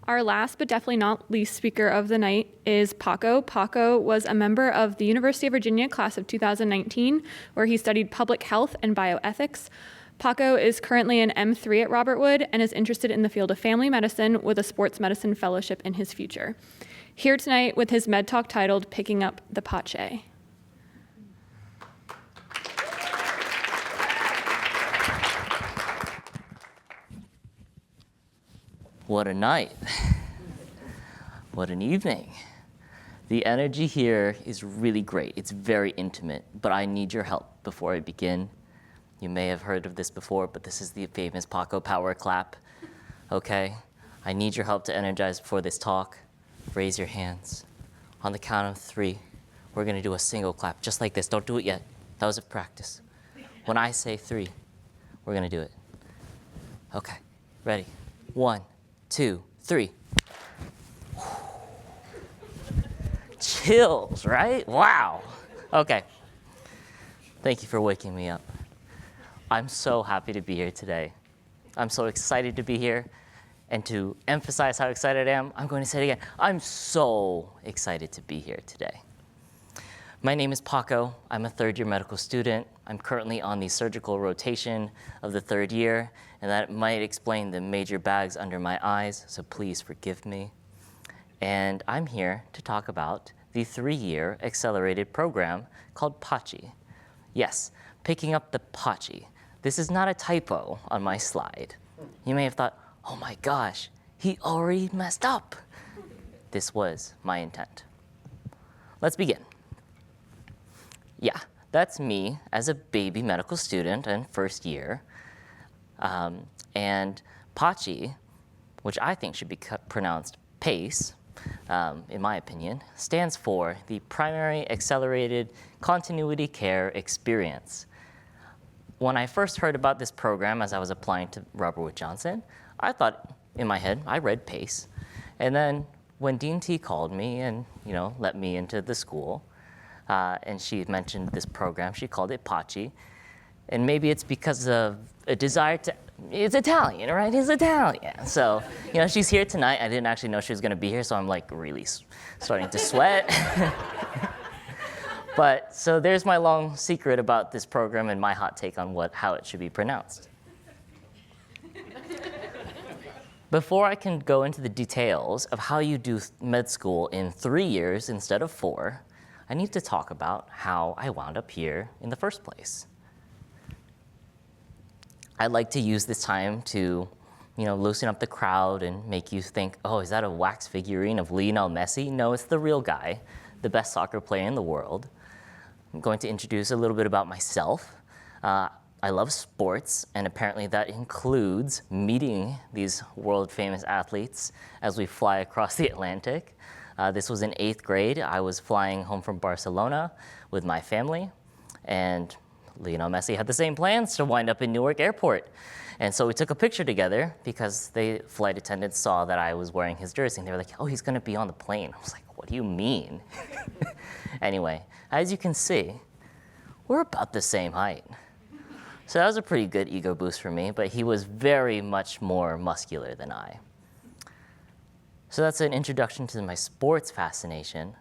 Our last but definitely not least speaker of the night is Paco. Paco was a member of the University of Virginia class of 2019, where he studied public health and bioethics. Paco is currently an M3 at Robert Wood and is interested in the field of family medicine with a sports medicine fellowship in his future. Here tonight with his med talk titled Picking Up the PACCE. What a night. What an evening. The energy here is really great. It's very intimate, but I need your help before I begin. You may have heard of this before, but this is the famous Paco power clap. Okay? I need your help to energize before this talk. Raise your hands. On the count of 3, we're gonna do a single clap, just like this. Don't do it yet. That was a practice. When I say 3, we're gonna do it. Okay, ready? 1, 2, 3. Chills, right? Wow. Okay. Thank you for waking me up. I'm so happy to be here today. I'm so excited to be here. And to emphasize how excited I am, I'm going to say it again. I'm so excited to be here today. My name is Paco. I'm a third-year medical student. I'm currently on the surgical rotation of the 3rd year, and that might explain the major bags under my eyes, so please forgive me. And I'm here to talk about the 3-year accelerated program called PACCE. Yes, picking up the PACCE. This is not a typo on my slide. You may have thought, oh my gosh, he already messed up. This was my intent. Let's begin. Yeah, that's me as a baby medical student and 1st year. And PACCE, which I think should be pronounced PACE, in my opinion, stands for the Primary Accelerated Continuity Care Experience. When I first heard about this program as I was applying to Robert Wood Johnson, I thought in my head, I read PACE. And then when Dean T called me and let me into the school, and she mentioned this program, she called it PACCE. And maybe it's because of a desire to, it's Italian, right? He's Italian. So, she's here tonight. I didn't actually know she was gonna be here, so I'm like really starting to sweat. But, so there's my long secret about this program and my hot take on how it should be pronounced. Before I can go into the details of how you do med school in 3 years instead of 4, I need to talk about how I wound up here in the first place. I'd like to use this time to, loosen up the crowd and make you think, oh, is that a wax figurine of Lionel Messi? No, it's the real guy, the best soccer player in the world. I'm going to introduce a little bit about myself. I love sports, and apparently that includes meeting these world-famous athletes as we fly across the Atlantic. This was in 8th grade. I was flying home from Barcelona with my family, and Lionel Messi had the same plans to wind up in Newark Airport. And so we took a picture together because the flight attendants saw that I was wearing his jersey, and they were like, oh, he's gonna be on the plane. I was like, what do you mean? Anyway, as you can see, we're about the same height. So that was a pretty good ego boost for me, but he was very much more muscular than I. So that's an introduction to my sports fascination.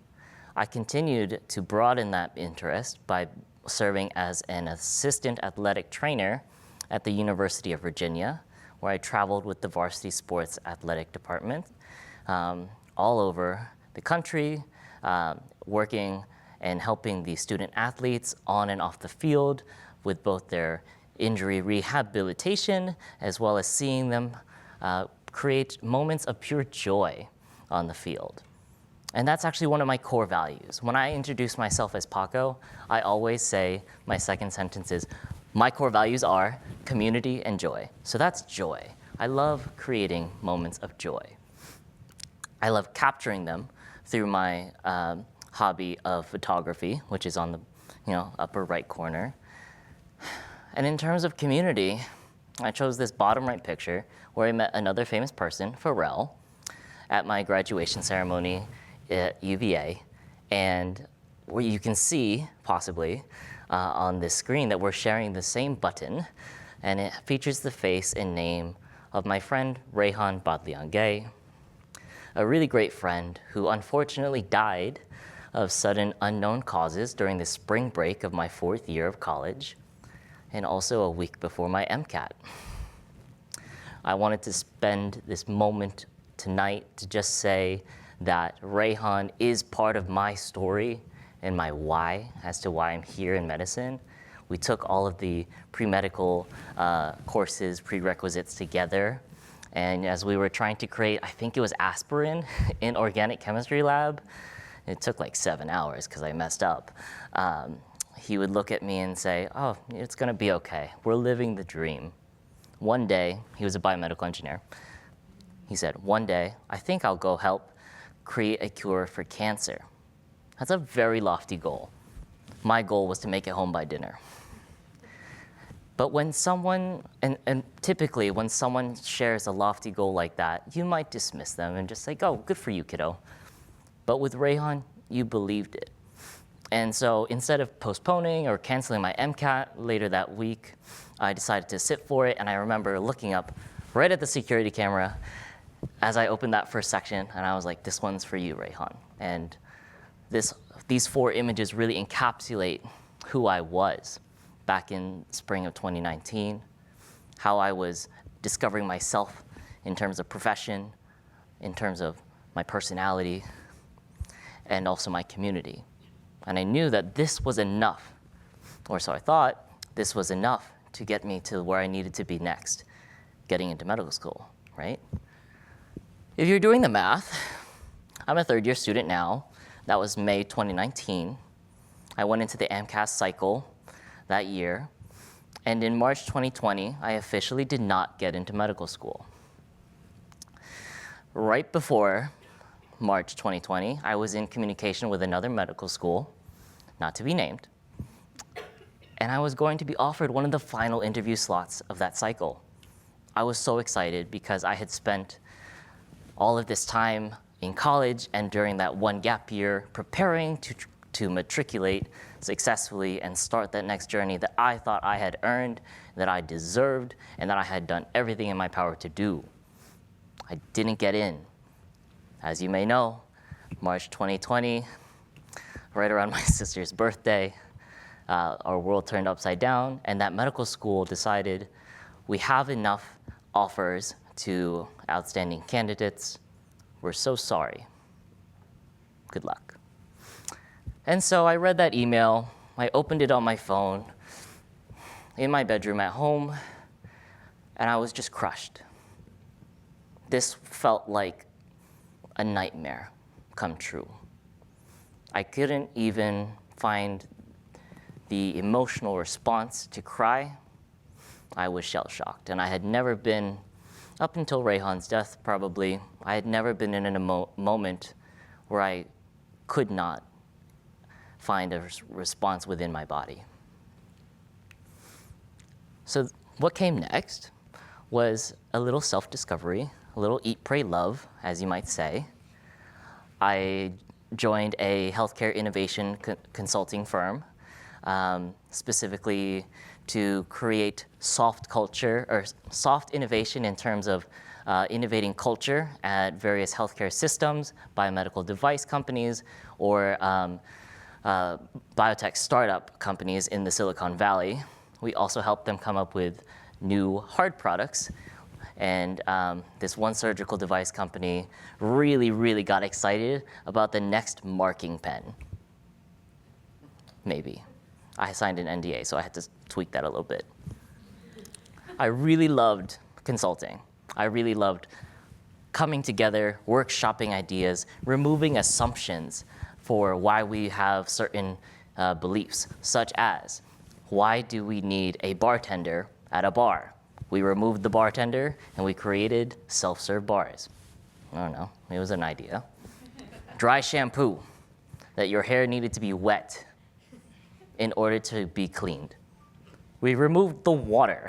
I continued to broaden that interest by serving as an assistant athletic trainer at the University of Virginia, where I traveled with the varsity sports athletic department all over the country, working and helping the student athletes on and off the field with both their injury rehabilitation as well as seeing them create moments of pure joy on the field. And that's actually one of my core values. When I introduce myself as Paco, I always say my second sentence is, my core values are community and joy. So that's joy. I love creating moments of joy. I love capturing them through my hobby of photography, which is on the upper right corner. And in terms of community, I chose this bottom right picture where I met another famous person, Pharrell, at my graduation ceremony at UVA. And where you can see, possibly, on this screen that we're sharing the same button, and it features the face and name of my friend Rayhan Badliangay. a really great friend who unfortunately died of sudden unknown causes during the spring break of my 4th year of college, and also a week before my MCAT. I wanted to spend this moment tonight to just say that Rayhan is part of my story and my why as to why I'm here in medicine. We took all of the pre-medical courses, prerequisites together, and as we were trying to create, I think it was aspirin in organic chemistry lab, it took like 7 hours because I messed up. He would look at me and say, oh, it's gonna be okay. We're living the dream. One day, he was a biomedical engineer. He said, one day, I think I'll go help create a cure for cancer. That's a very lofty goal. My goal was to make it home by dinner. But when someone, and typically when someone shares a lofty goal like that, you might dismiss them and just say, oh, good for you, kiddo. But with Rayhan, you believed it. And so instead of postponing or canceling my MCAT later that week, I decided to sit for it, and I remember looking up right at the security camera as I opened that first section, and I was like, this one's for you, Rayhan. And these 4 images really encapsulate who I was back in spring of 2019, how I was discovering myself in terms of profession, in terms of my personality, and also my community. And I knew that this was enough, or so I thought, this was enough to get me to where I needed to be next, getting into medical school, right? If you're doing the math, I'm a 3rd-year student now. That was May 2019. I went into the AMCAS cycle that year, and in March 2020, I officially did not get into medical school. Right before March 2020, I was in communication with another medical school, not to be named, and I was going to be offered one of the final interview slots of that cycle. I was so excited because I had spent all of this time in college and during that one gap year preparing to matriculate successfully and start that next journey that I thought I had earned, that I deserved, and that I had done everything in my power to do. I didn't get in. As you may know, March 2020, right around my sister's birthday, our world turned upside down, and that medical school decided we have enough offers to outstanding candidates. We're so sorry. Good luck. And so I read that email, I opened it on my phone, in my bedroom at home, and I was just crushed. This felt like a nightmare come true. I couldn't even find the emotional response to cry. I was shell-shocked, and I had never been, up until Rayhan's death probably, I had never been in a moment where I could not find a response within my body. So what came next was a little self-discovery, a little eat, pray, love, as you might say. I joined a healthcare innovation consulting firm, specifically to create soft culture, or soft innovation in terms of innovating culture at various healthcare systems, biomedical device companies, or biotech startup companies in the Silicon Valley. We also help them come up with new hard products. And this one surgical device company really got excited about the next marking pen. Maybe. I signed an NDA, so I had to tweak that a little bit. I really loved consulting. I really loved coming together, workshopping ideas, removing assumptions for why we have certain beliefs, such as, why do we need a bartender at a bar? We removed the bartender and we created self-serve bars. I don't know, it was an idea. Dry shampoo, that your hair needed to be wet in order to be cleaned. We removed the water.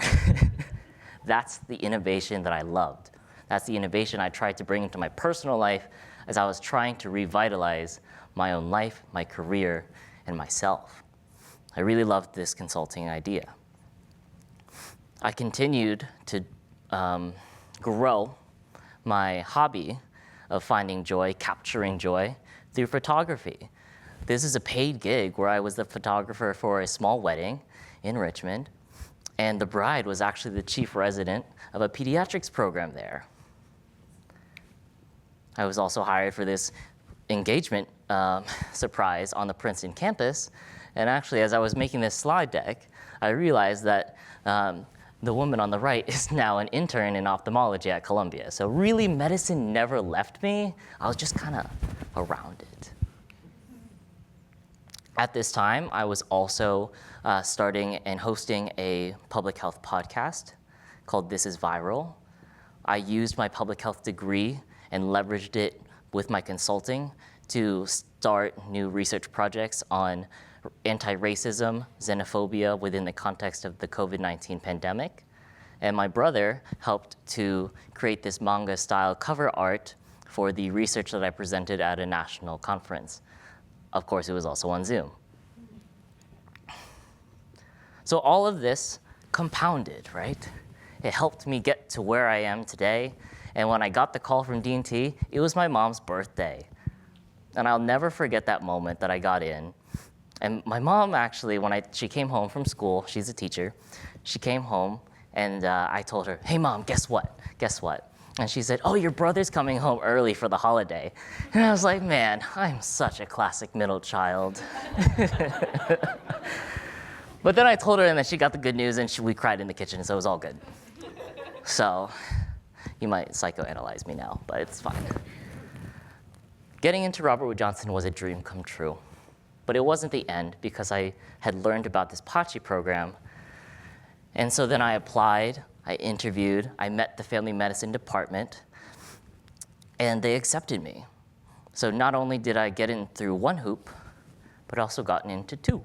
That's the innovation that I loved. That's the innovation I tried to bring into my personal life as I was trying to revitalize my own life, my career, and myself. I really loved this consulting idea. I continued to grow my hobby of finding joy, capturing joy through photography. This is a paid gig where I was the photographer for a small wedding in Richmond, and the bride was actually the chief resident of a pediatrics program there. I was also hired for this engagement surprise on the Princeton campus, and actually as I was making this slide deck, I realized that the woman on the right is now an intern in ophthalmology at Columbia. So really, medicine never left me. I was just kind of around it. At this time, I was also starting and hosting a public health podcast called This is Viral. I used my public health degree and leveraged it with my consulting to start new research projects on anti-racism, xenophobia within the context of the COVID-19 pandemic. And my brother helped to create this manga-style cover art for the research that I presented at a national conference. Of course, it was also on Zoom. So all of this compounded, right? It helped me get to where I am today. And when I got the call from D&T, it was my mom's birthday. And I'll never forget that moment that I got in. And my mom actually, when she came home from school, she's a teacher, she came home and I told her, hey mom, guess what? Guess what? And she said, oh, your brother's coming home early for the holiday. And I was like, man, I'm such a classic middle child. But then I told her, and then she got the good news, and we cried in the kitchen, so it was all good. So you might psychoanalyze me now, but it's fine. Getting into Robert Wood Johnson was a dream come true. But it wasn't the end, because I had learned about this PACCE program. And so then I applied, I interviewed, I met the family medicine department, and they accepted me. So not only did I get in through one hoop, but also gotten into two.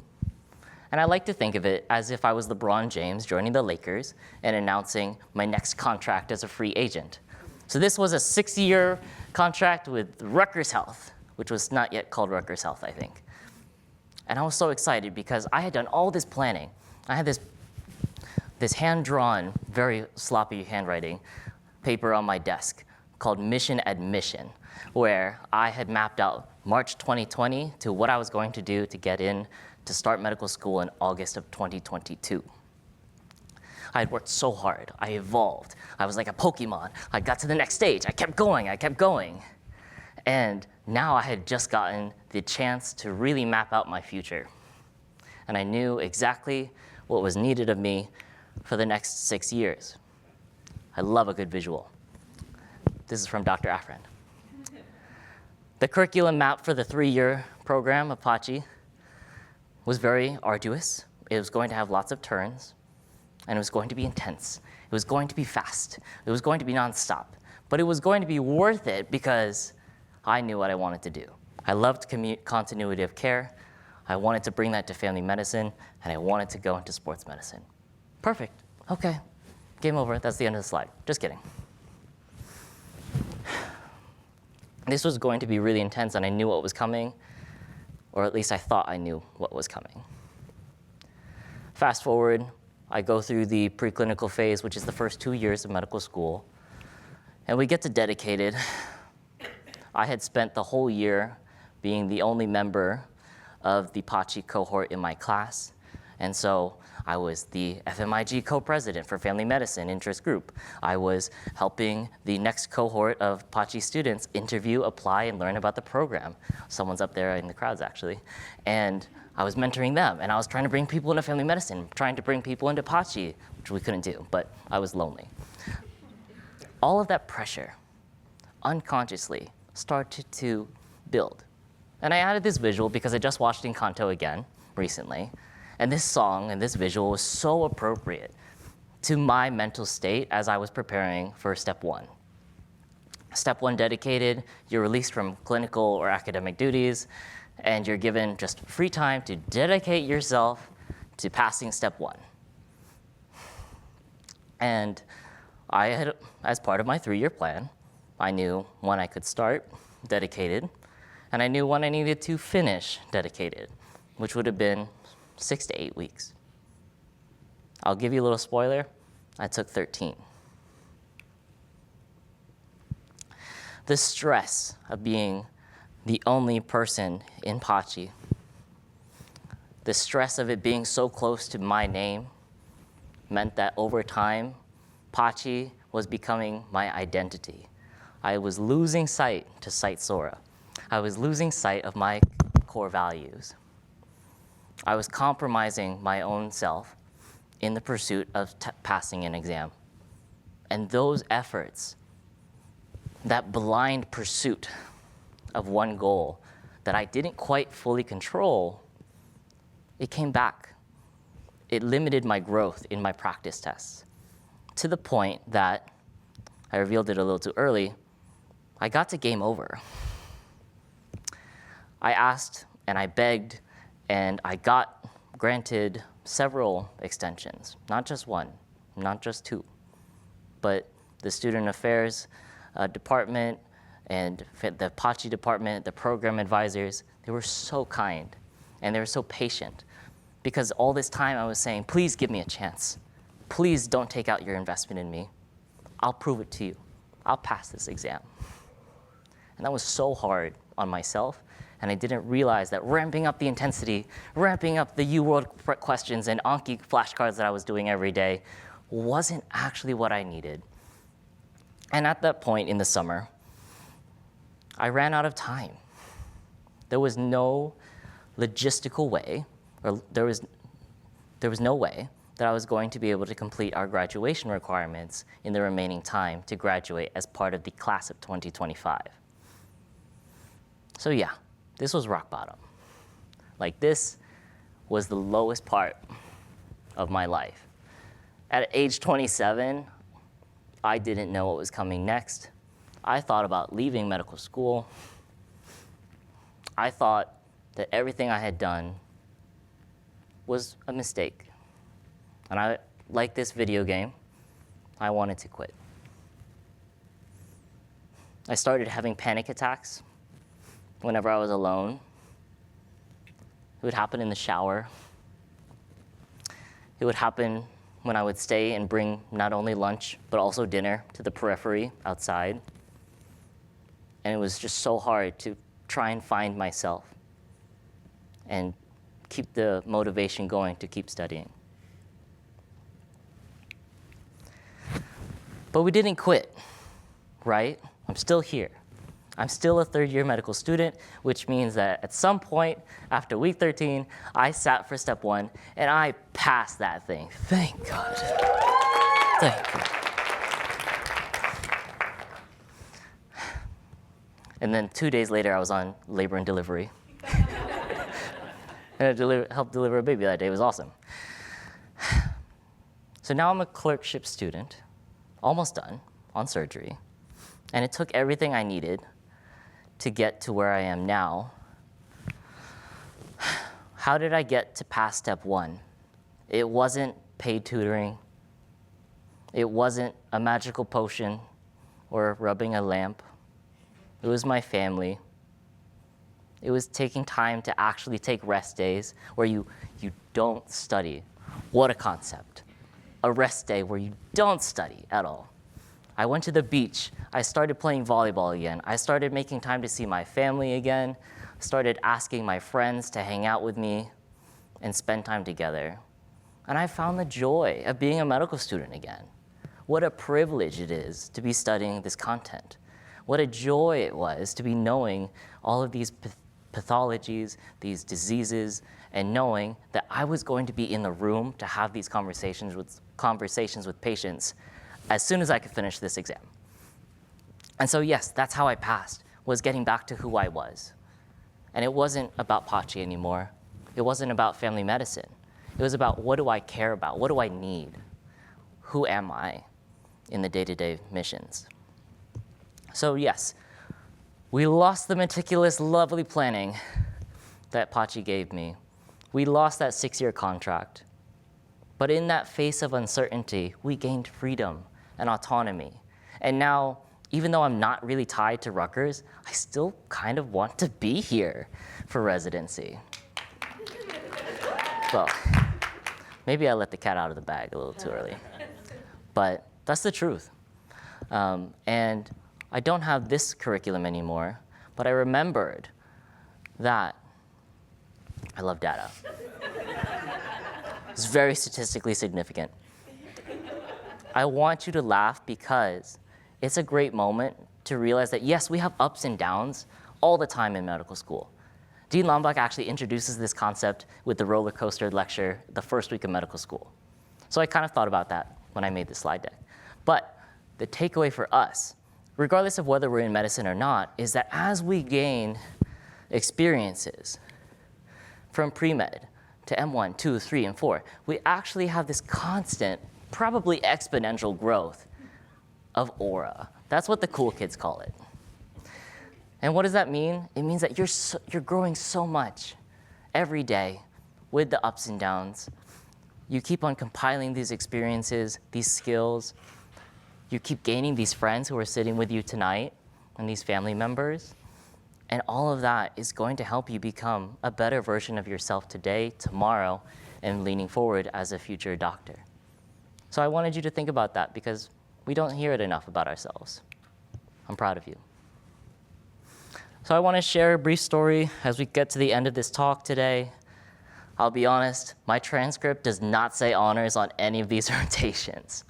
And I like to think of it as if I was LeBron James joining the Lakers and announcing my next contract as a free agent. So this was a 6-year contract with Rutgers Health, which was not yet called Rutgers Health, I think. And I was so excited because I had done all this planning. I had this hand-drawn, very sloppy handwriting paper on my desk called Mission Admission, where I had mapped out March 2020 to what I was going to do to get in to start medical school in August of 2022. I had worked so hard. I evolved. I was like a Pokemon. I got to the next stage. I kept going. I kept going. And now I had just gotten the chance to really map out my future. And I knew exactly what was needed of me for the next 6 years. I love a good visual. This is from Dr. Afran. The curriculum map for the 3-year program of PACCE was very arduous. It was going to have lots of turns, and it was going to be intense. It was going to be fast. It was going to be nonstop. But it was going to be worth it because I knew what I wanted to do. I loved continuity of care. I wanted to bring that to family medicine, and I wanted to go into sports medicine. Perfect. Okay. Game over. That's the end of the slide. Just kidding. This was going to be really intense, and I knew what was coming, or at least I thought I knew what was coming. Fast forward, I go through the preclinical phase, which is the first 2 years of medical school, and we get to dedicated. I had spent the whole year being the only member of the PACCE cohort in my class, and so I was the FMIG co-president for family medicine interest group. I was helping the next cohort of PACCE students interview, apply, and learn about the program. Someone's up there in the crowds, actually. And I was mentoring them, and I was trying to bring people into family medicine, trying to bring people into PACCE, which we couldn't do, but I was lonely. All of that pressure, unconsciously, started to build. And I added this visual because I just watched Encanto again recently. And this song and this visual was so appropriate to my mental state as I was preparing for step 1. Step 1 dedicated, you're released from clinical or academic duties, and you're given just free time to dedicate yourself to passing step 1. And I had, as part of my 3-year plan, I knew when I could start dedicated, and I knew when I needed to finish dedicated, which would have been 6 to 8 weeks. I'll give you a little spoiler, I took 13. The stress of being the only person in PACCE, the stress of it being so close to my name meant that over time, PACCE was becoming my identity. I was losing sight to cite Sora. I was losing sight of my core values. I was compromising my own self in the pursuit of passing an exam. And those efforts, that blind pursuit of one goal that I didn't quite fully control, it came back. It limited my growth in my practice tests to the point that, I revealed it a little too early, I got to game over. I asked and I begged and I got granted several extensions, not just one, not just two, but the Student Affairs department and the PACCE department, the program advisors, they were so kind and they were so patient because all this time I was saying, please give me a chance. Please don't take out your investment in me. I'll prove it to you. I'll pass this exam. And that was so hard on myself, and I didn't realize that ramping up the intensity, ramping up the UWorld questions and Anki flashcards that I was doing every day wasn't actually what I needed. And at that point in the summer, I ran out of time. There was no logistical way, or there was no way that I was going to be able to complete our graduation requirements in the remaining time to graduate as part of the class of 2025. So yeah, this was rock bottom. Like, this was the lowest part of my life. At age 27, I didn't know what was coming next. I thought about leaving medical school. I thought that everything I had done was a mistake. And I, like this video game, I wanted to quit. I started having panic attacks whenever I was alone. It would happen in the shower. It would happen when I would stay and bring not only lunch, but also dinner to the periphery outside. And it was just so hard to try and find myself and keep the motivation going to keep studying. But we didn't quit, right? I'm still here. I'm still a third-year medical student, which means that at some point after week 13, I sat for step 1, and I passed that thing. Thank God. Thank God. And then 2 days later, I was on labor and delivery. And I helped deliver a baby that day. It was awesome. So now I'm a clerkship student, almost done on surgery. And it took everything I needed to get to where I am now. How did I get to pass step 1? It wasn't paid tutoring. It wasn't a magical potion or rubbing a lamp. It was my family. It was taking time to actually take rest days where you don't study. What a concept. A rest day where you don't study at all. I went to the beach. I started playing volleyball again. I started making time to see my family again. Started asking my friends to hang out with me and spend time together. And I found the joy of being a medical student again. What a privilege it is to be studying this content. What a joy it was to be knowing all of these pathologies, these diseases, and knowing that I was going to be in the room to have these conversations with patients as soon as I could finish this exam. And so yes, that's how I passed, was getting back to who I was. And it wasn't about PACCE anymore. It wasn't about family medicine. It was about, what do I care about? What do I need? Who am I in the day-to-day missions? So yes, we lost the meticulous, lovely planning that PACCE gave me. We lost that 6-year contract. But in that face of uncertainty, we gained freedom and autonomy. And now, even though I'm not really tied to Rutgers, I still kind of want to be here for residency. Well, maybe I let the cat out of the bag a little too early. But that's the truth. And I don't have this curriculum anymore, but I remembered that I love data. It's very statistically significant. I want you to laugh because it's a great moment to realize that, yes, we have ups and downs all the time in medical school. Dean Lombach actually introduces this concept with the roller coaster lecture the first week of medical school. So I kind of thought about that when I made this slide deck. But the takeaway for us, regardless of whether we're in medicine or not, is that as we gain experiences from pre-med to M1, 2, 3, and 4, we actually have this constant, probably exponential growth of aura. That's what the cool kids call it. And what does that mean? It means that you're growing so much every day with the ups and downs. You keep on compiling these experiences, these skills. You keep gaining these friends who are sitting with you tonight and these family members. And all of that is going to help you become a better version of yourself today, tomorrow, and leaning forward as a future doctor. So I wanted you to think about that because we don't hear it enough about ourselves. I'm proud of you. So I want to share a brief story as we get to the end of this talk today. I'll be honest, my transcript does not say honors on any of these rotations.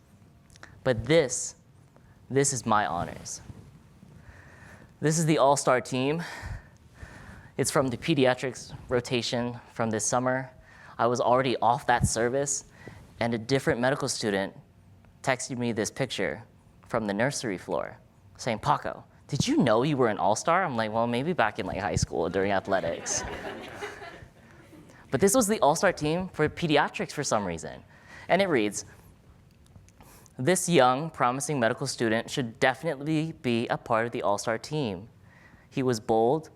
But this is my honors. This is the all-star team. It's from the pediatrics rotation from this summer. I was already off that service, and a different medical student texted me this picture from the nursery floor saying, Paco, did you know you were an all-star? I'm like, well, maybe back in high school during athletics. But this was the all-star team for pediatrics for some reason. And it reads, this young, promising medical student should definitely be a part of the all-star team. He was bold,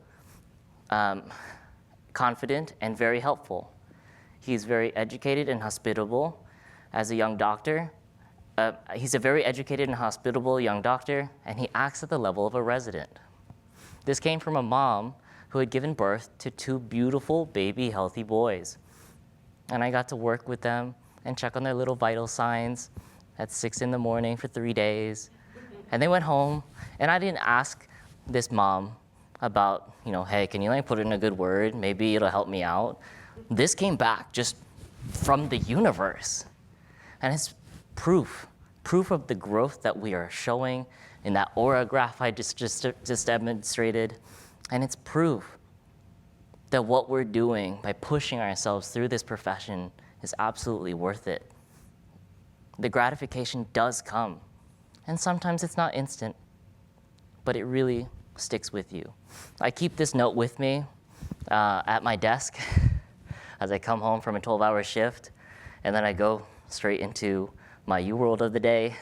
confident, and very helpful. He's very educated and hospitable as a young doctor. He's a very educated and hospitable young doctor, and he acts at the level of a resident. This came from a mom who had given birth to 2 beautiful, baby, healthy boys. And I got to work with them and check on their little vital signs at 6 in the morning for 3 days. And they went home, and I didn't ask this mom about, hey, can you put in a good word? Maybe it'll help me out. This came back just from the universe. And it's proof of the growth that we are showing in that aura graph I just demonstrated. And it's proof that what we're doing by pushing ourselves through this profession is absolutely worth it. The gratification does come, and sometimes it's not instant, but it really sticks with you. I keep this note with me at my desk as I come home from a 12-hour shift, and then I go straight into my U-World of the day.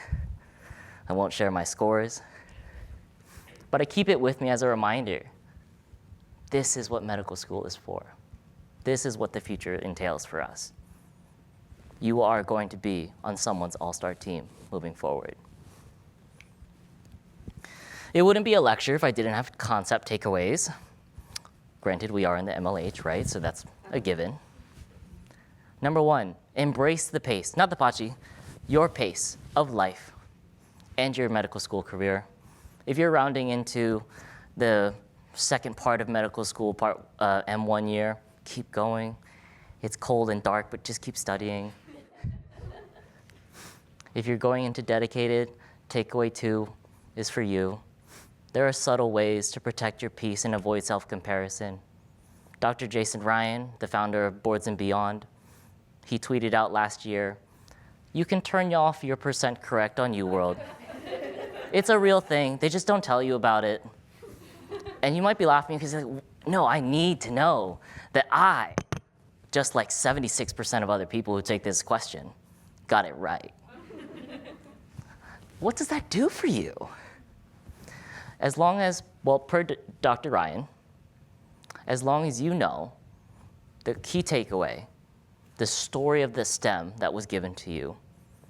I won't share my scores, but I keep it with me as a reminder. This is what medical school is for. This is what the future entails for us. You are going to be on someone's all-star team moving forward. It wouldn't be a lecture if I didn't have concept takeaways. Granted, we are in the MLH, right? So that's a given. Number 1, embrace the pace, not the PACCE, your pace of life and your medical school career. If you're rounding into the second part of medical school, M1 year, keep going. It's cold and dark, but just keep studying. If you're going into dedicated, takeaway 2 is for you. There are subtle ways to protect your peace and avoid self-comparison. Dr. Jason Ryan, the founder of Boards and Beyond, he tweeted out last year, you can turn off your percent correct on U-World. It's a real thing. They just don't tell you about it. And you might be laughing because you're like, no, I need to know that I, just like 76% of other people who take this question, got it right. What does that do for you? As long as, well, per Dr. Ryan, as long as you know the key takeaway, the story of the STEM that was given to you,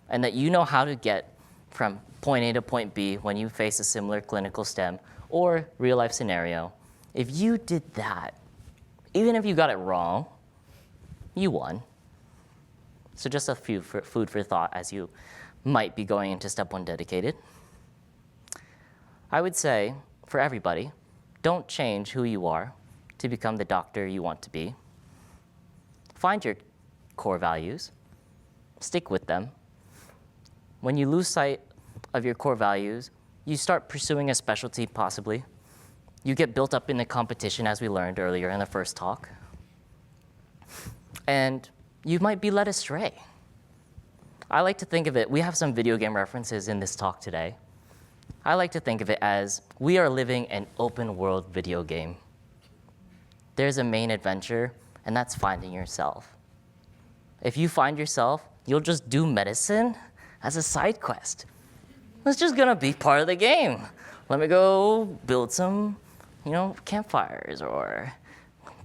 and that you know how to get from point A to point B when you face a similar clinical STEM or real-life scenario, if you did that, even if you got it wrong, you won. So just a few food for thought as you might be going into step 1 dedicated. I would say, for everybody, don't change who you are to become the doctor you want to be. Find your core values, stick with them. When you lose sight of your core values, you start pursuing a specialty, possibly. You get built up in the competition, as we learned earlier in the first talk. And you might be led astray. I like to think of it, we have some video game references in this talk today. I like to think of it as we are living an open world video game. There's a main adventure, and that's finding yourself. If you find yourself, you'll just do medicine as a side quest. It's just gonna be part of the game. Let me go build some, campfires, or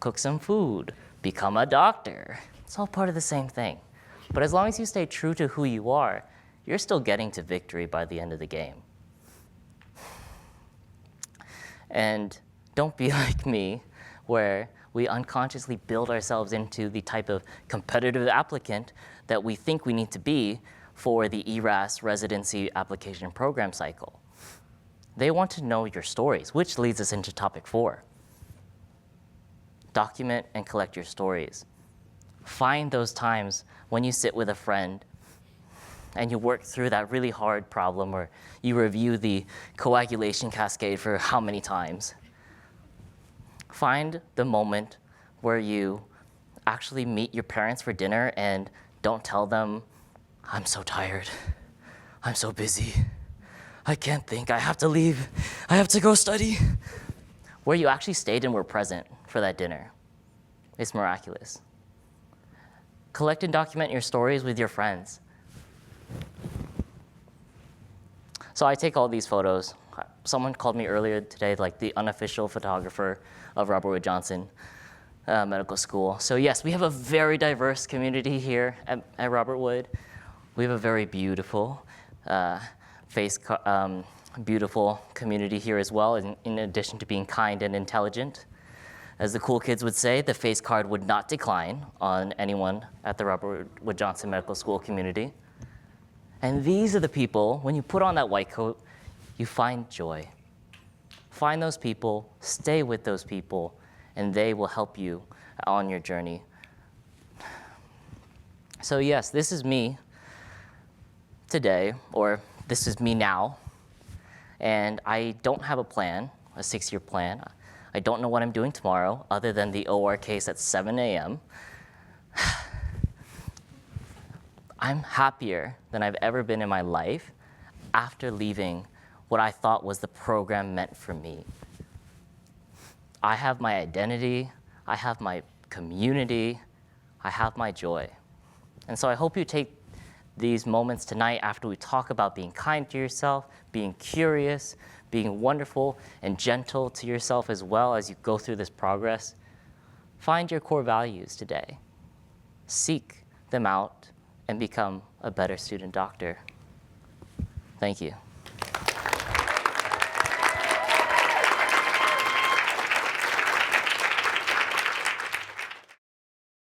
cook some food, become a doctor. It's all part of the same thing. But as long as you stay true to who you are, you're still getting to victory by the end of the game. And don't be like me, where we unconsciously build ourselves into the type of competitive applicant that we think we need to be for the ERAS residency application program cycle. They want to know your stories, which leads us into topic 4. Document and collect your stories. Find those times when you sit with a friend and you work through that really hard problem, or you review the coagulation cascade for how many times. Find the moment where you actually meet your parents for dinner and don't tell them, I'm so tired, I'm so busy, I can't think, I have to leave, I have to go study. Where you actually stayed and were present for that dinner. It's miraculous. Collect and document your stories with your friends. So I take all these photos. Someone called me earlier today, like the unofficial photographer of Robert Wood Johnson Medical School. So yes, we have a very diverse community here at Robert Wood. We have a very beautiful beautiful community here as well, in addition to being kind and intelligent. As the cool kids would say, the face card would not decline on anyone at the Robert Wood Johnson Medical School community. And these are the people, when you put on that white coat, you find joy. Find those people, stay with those people, and they will help you on your journey. So yes, this is me today, or this is me now, and I don't have a plan, a 6-year plan. I don't know what I'm doing tomorrow, other than the OR case at 7 a.m. I'm happier than I've ever been in my life after leaving what I thought was the program meant for me. I have my identity, I have my community, I have my joy. And so I hope you take these moments tonight after we talk about being kind to yourself, being curious, being wonderful and gentle to yourself as well as you go through this progress. Find your core values today. Seek them out and become a better student doctor. Thank you.